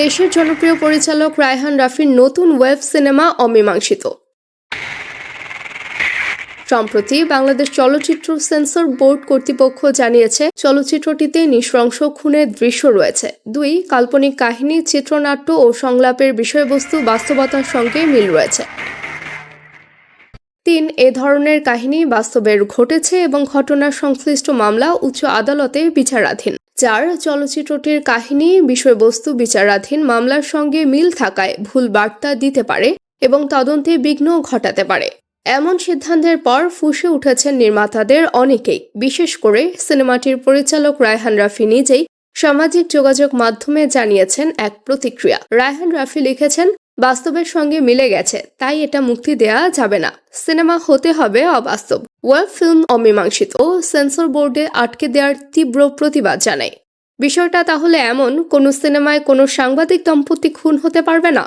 দেশের জনপ্রিয় পরিচালক রায়হান রাফির নতুন ওয়েব সিনেমা অমীমাংসিত। সম্প্রতি বাংলাদেশ চলচ্চিত্র সেন্সর বোর্ড কর্তৃপক্ষ জানিয়েছে, চলচ্চিত্রটিতে নৃশংস খুনের দৃশ্য রয়েছে। 2 কাল্পনিক কাহিনী, চিত্রনাট্য ও সংলাপের বিষয়বস্তু বাস্তবতার সঙ্গে মিল রয়েছে। 3 এ ধরনের কাহিনী বাস্তবের ঘটেছে এবং ঘটনার সংশ্লিষ্ট মামলা উচ্চ আদালতে বিচারাধীন। 4 চলচ্চিত্রটির কাহিনী বিষয়বস্তু বিচারাধীন মামলার সঙ্গে মিল থাকায় ভুল বার্তা দিতে পারে এবং তদন্তে বিঘ্ন ঘটাতে পারে। এমন সিদ্ধান্তের পর ফুঁসে উঠেছেন নির্মাতাদের অনেকেই, বিশেষ করে সিনেমাটির পরিচালক রায়হান রাফি নিজেই সামাজিক যোগাযোগ মাধ্যমে জানিয়েছেন এক প্রতিক্রিয়া। রায়হান রাফি লিখেছেন, বাস্তবের সঙ্গে মিলে গেছে, তাই এটা মুক্তি দেয়া যাবে না। সিনেমা হতে হবে অবাস্তব। ওয়েব ফিল্ম অমীমাংসিত ও সেন্সর বোর্ডে আটকে দেওয়ার তীব্র প্রতিবাদ জানায়। বিষয়টা তাহলে এমন, কোনো সিনেমায় কোনো সাংবাদিক দম্পতি খুন হতে পারবে না?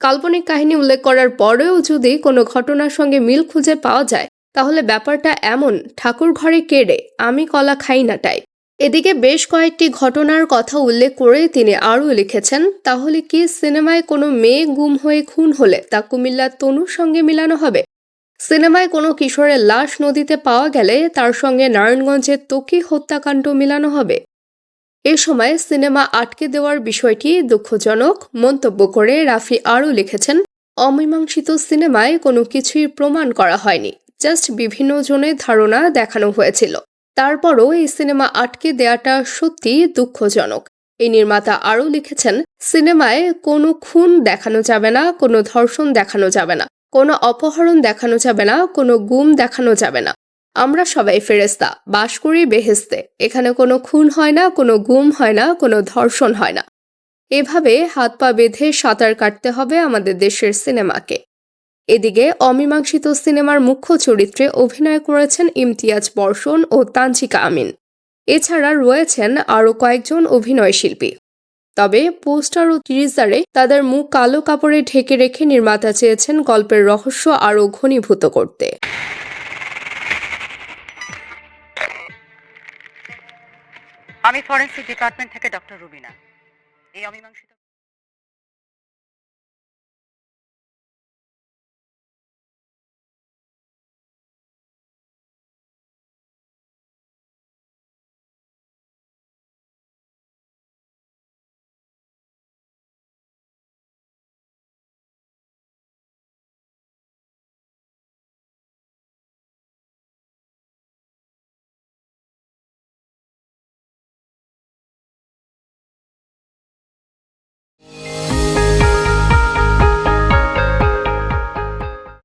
কাল্পনিক কাহিনী উল্লেখ করার পরেও যদি কোনো ঘটনার সঙ্গে মিল খুঁজে পাওয়া যায়, তাহলে ব্যাপারটা এমন, ঠাকুর ঘরে কেড়ে আমি কলা খাই না টাইপ। এদিকে বেশ কয়েকটি ঘটনার কথা উল্লেখ করে তিনি আরও লিখেছেন, তাহলে কি সিনেমায় কোনো মেয়ে গুম হয়ে খুন হলে তা কুমিল্লার তনুর সঙ্গে মিলানো হবে? সিনেমায় কোনো কিশোরের লাশ নদীতে পাওয়া গেলে তার সঙ্গে নারায়ণগঞ্জের ত্বকী হত্যাকাণ্ড মিলানো হবে? এ সময় সিনেমা আটকে দেওয়ার বিষয়টি দুঃখজনক মন্তব্য করে রাফি আরও লিখেছেন, অমীমাংসিত সিনেমায় কোনো কিছুই প্রমাণ করা হয়নি, জাস্ট বিভিন্ন জনের ধারণা দেখানো হয়েছিল। তারপরও এই সিনেমা আটকে দেওয়াটা সত্যি দুঃখজনক। এই নির্মাতা আরও লিখেছেন, সিনেমায় কোনো খুন দেখানো যাবে না, কোনো ধর্ষণ দেখানো যাবে না, কোনো অপহরণ দেখানো যাবে না, কোনো গুম দেখানো যাবে না। আমরা সবাই ফেরেশতা, বাস করি বেহেশতে। এখানে কোনো খুন হয় না, কোনো গুম হয় না, কোনো ধর্ষণ হয় না। এভাবে হাত পা বেঁধে সাঁতার কাটতে হবে আমাদের দেশের সিনেমাকে। এদিকে অমীমাংসিত সিনেমার মুখ্য চরিত্রে অভিনয় করেছেন ইমতিয়াজ বর্ষণ ও তানচিকা আমিন। এছাড়া রয়েছেন আরও কয়েকজন অভিনয়শিল্পী। তবে পোস্টার ও টিজারে তাদের মুখ কালো কাপড়ে ঢেকে রেখে নির্মাতা চেয়েছেন গল্পের রহস্য আরও ঘনীভূত করতে। আমি ফরেন্সিক ডিপার্টমেন্ট থেকে ডক্টর রুবিনা। এই অমীমাংসিত